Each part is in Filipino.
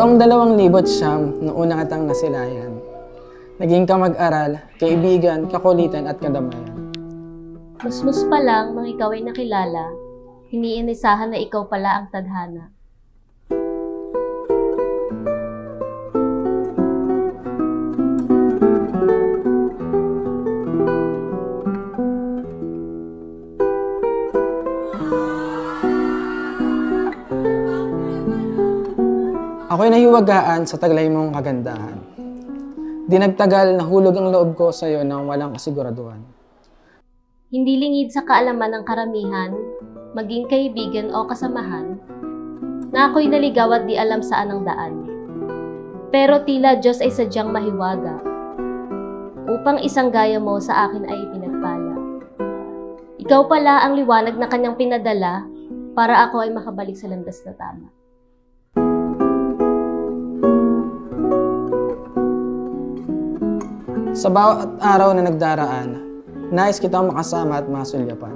Taong 2009 noong una kitang nasilayan. Naging kamag-aral, kaibigan, kakulitan at kadamayan. Musmus pa lang nang ikaw ay nakilala, iniinisahan na ikaw pala ang tadhana. Ako'y nahiwagaan sa taglay mong kagandahan. Di nagtagal, nahulog ang loob ko sa iyo nang walang kasiguraduhan. Hindi lingid sa kaalaman ng karamihan, maging kaibigan o kasamahan, na ako'y naligaw at di alam saan ang daan. Pero tila Diyos ay sadyang mahiwaga, upang isang gaya mo sa akin ay pinagpala. Ikaw pala ang liwanag na kanyang pinadala para ako ay makabalik sa landas na tama. Sa bawat araw na nagdaraan, nais kitang makasama at masulyapan.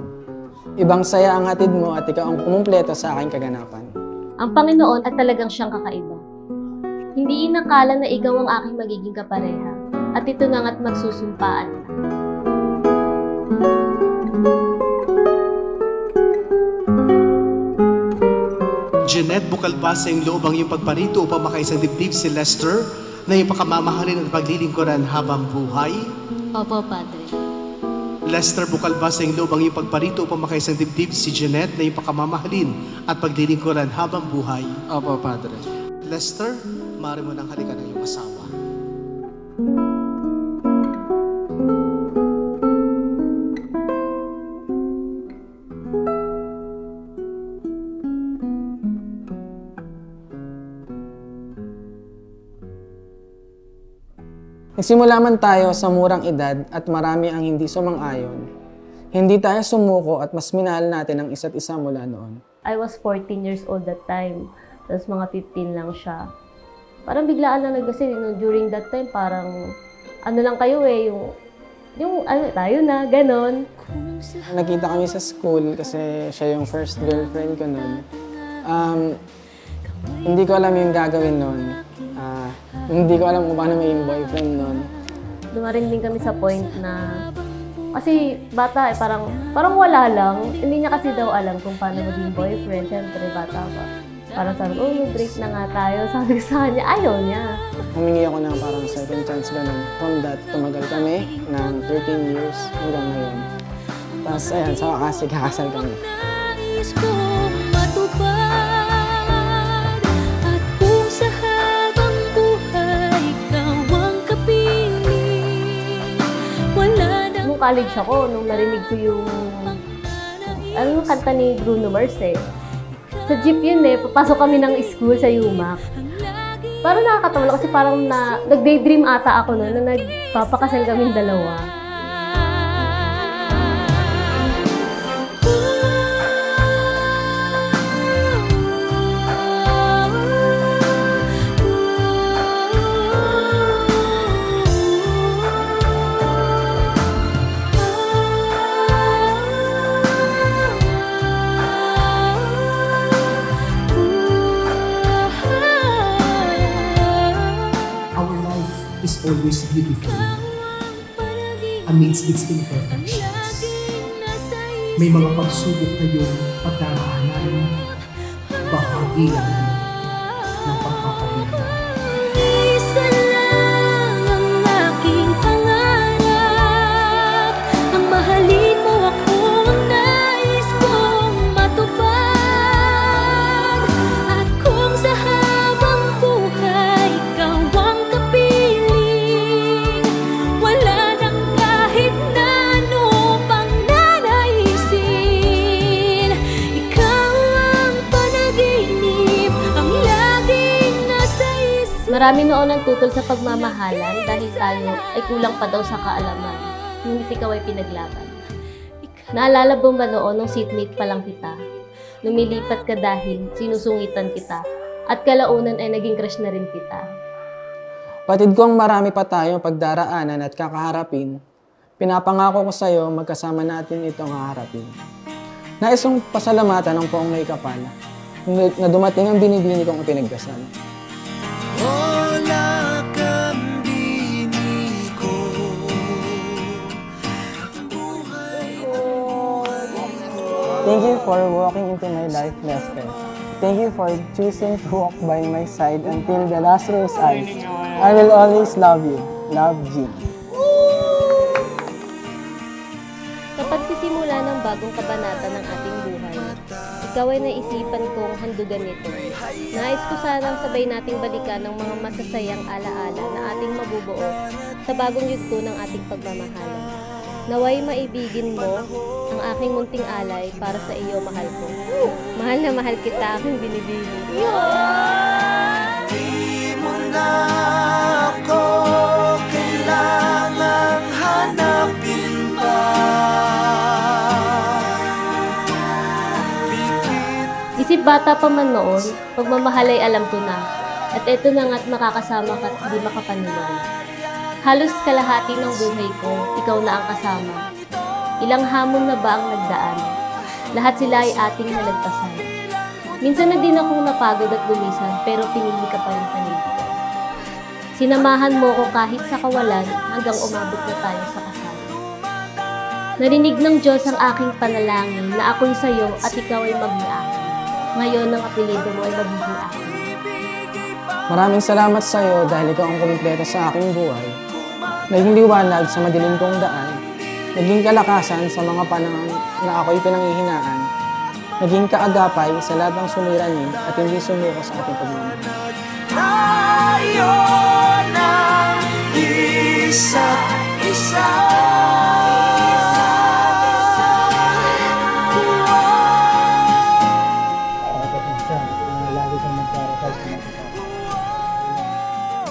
Ibang saya ang hatid mo at ikaw ang kumumpleto sa aking kaganapan. Ang Panginoon at talagang siyang kakaiba. Hindi inakala na ikaw ang aking magiging kapareha, at ito na nga't magsusumpaan na. Jeanette, bukal ba sa iyong loob ang iyong pagparito upang makaisang dibdib si Lester na iyong pakamamahalin at paglilingkuran habang buhay? Opo, Padre. Lester, bukal ba sa iyong loob ang iyong pagparito upang makaisang dibdib si Jeanette na iyong pakamamahalin at paglilingkuran habang buhay? Opo, Padre. Lester, maaari mo nang halikan ang iyong asawa. Nagsimula man tayo sa murang edad at marami ang hindi sumang-ayon. Hindi tayo sumuko at mas minahal natin ang isa't isa mula noon. I was 14 years old that time. Tapos mga 15 lang siya. Parang biglaan lang kasi during that time parang ano lang kayo yung ano tayo na, ganon. Nakita kami sa school kasi siya yung first girlfriend ko noon. Hindi ko alam yung gagawin noon. Hindi ko alam kung paano maging boyfriend noon. Dumaring din kami sa point na kasi bata parang wala lang. Hindi niya kasi daw alam kung paano maging boyfriend. Siyempre bata pa. Parang sabi ko, break na nga tayo. Sabi ko sa kanya, ayaw niya. Humingi ako ng parang second chance ganun. From that, tumagal kami ng 13 years hanggang ngayon. Tapos ayan, sa wakas, ikakasal kami. Nung college ako, nung narinig ko yung kanta ni Bruno Mars eh. Sa jeep yun eh, papasok kami ng school sa UMAC. Parang nakakatawa lang kasi parang nag-daydream ata ako noon na nagpapakasal kaming dalawa. Always beautiful amidst its imperfections. May mga pagsubok kayong pagdaraanan, bahagi lang ng pagpapalinda. Isa lang ang aking pangarap, ang mahalin mo ako ang nais kong matupad. At kung sa habang buhay ikaw ang marami noon ang tutol sa pagmamahalan dahil tayo ay kulang pa daw sa kaalaman, ngunit ikaw ay pinaglaban. Naalala mo ba noon nung seatmate pa lang kita? Lumilipat ka dahil sinusungitan kita, at kalaunan ay naging crush na rin kita. Patid kong marami pa tayong pagdaraanan at kakaharapin. Pinapangako ko sa iyo, magkasama natin itong haharapin. Nais kong pasalamatan ng poong may kapal na dumating ang binibini kong pinagdasal. Hola kambini ko. Thank you for walking into my life, Lester. Thank you for choosing to walk by my side until the last rose ends. I will always love you. Love, Jean. Sa pagsisimula ng bagong kabanata ng ating buhay, ikaw ay naisipan kong handugan nito. Nais ko sanang sabay nating balikan ng mga masasayang alaala na ating mabubuo sa bagong yugto ng ating pagmamahalan. Naway maibigin mo ang aking munting alay para sa iyo, mahal ko. Mahal na mahal kita, aking binibini. Di mo na ako kailangang hanapin pa. Isip bata pa man noon, pagmamahal ay alam ko na. At eto na nga't makakasama ka't hindi makapaniwala. Halos kalahati ng buhay ko, ikaw na ang kasama. Ilang hamon na ba ang nagdaan? Lahat sila ay ating nalagpasan. Minsan na din akong napagod at lumisan, pero pinili ka pa rin panindig. Sinamahan mo ko kahit sa kawalan hanggang umabot na tayo sa kasal. Narinig ng Diyos ang aking panalangin na ako'y sa'yo at ikaw ay maging akin. Ngayon ang apelido mo ay magiging akin. Maraming salamat sa iyo dahil ikaw ang kumpleto sa aking buhay. Naging liwanag sa madilim kong daan. Naging kalakasan sa mga panahon na ako'y pinanghihinaan. Naging kaagapay sa lahat ng suliranin at hindi sumuko sa ating pagmamahal. Tayo ng isa't isa.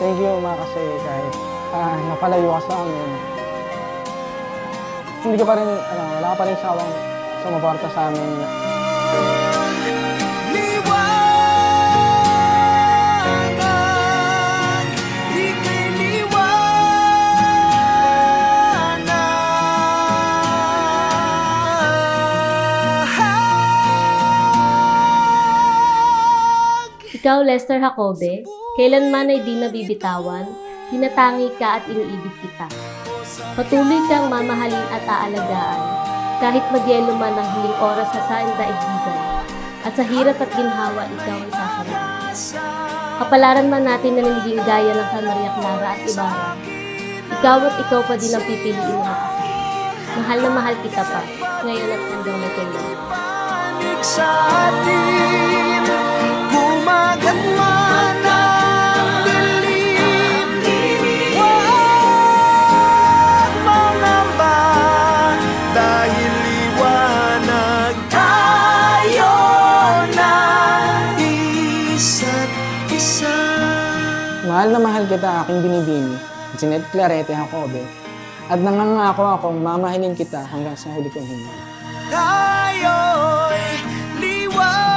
Thank you, Ma, kasi kahit napalayo ka sa amin, hindi ka pa rin, wala ka pa rin sawang sumuporta sa amin. Liwanag, ika'y liwanag. Ikaw, Lester Jacobe, kailanman ay di nabibitawan, tinatangi ka at iniibig kita. Patuloy kang mamahalin at aalagaan, kahit magyelo man ang hiling oras sa saan daigdigan, at sa hirap at ginhawa ikaw ay sasama. Kapalaran man natin na nagiging gaya ng San Maria Clara at Ibarra, ikaw at ikaw pa din ang pipiliin ng kasal. Mahal na mahal kita pa, ngayon at hanggang may kailan. Panig sa atin, kumagat man ang dilim. Huwag mangamba, dahil liwanag tayo ng isa't isa. Mahal na mahal kita, aking binibini, Jeanette Clarete Jacobe, at nangangako akong mamahalin kita hanggang sa huli kong hininga. Tayo'y liwanag.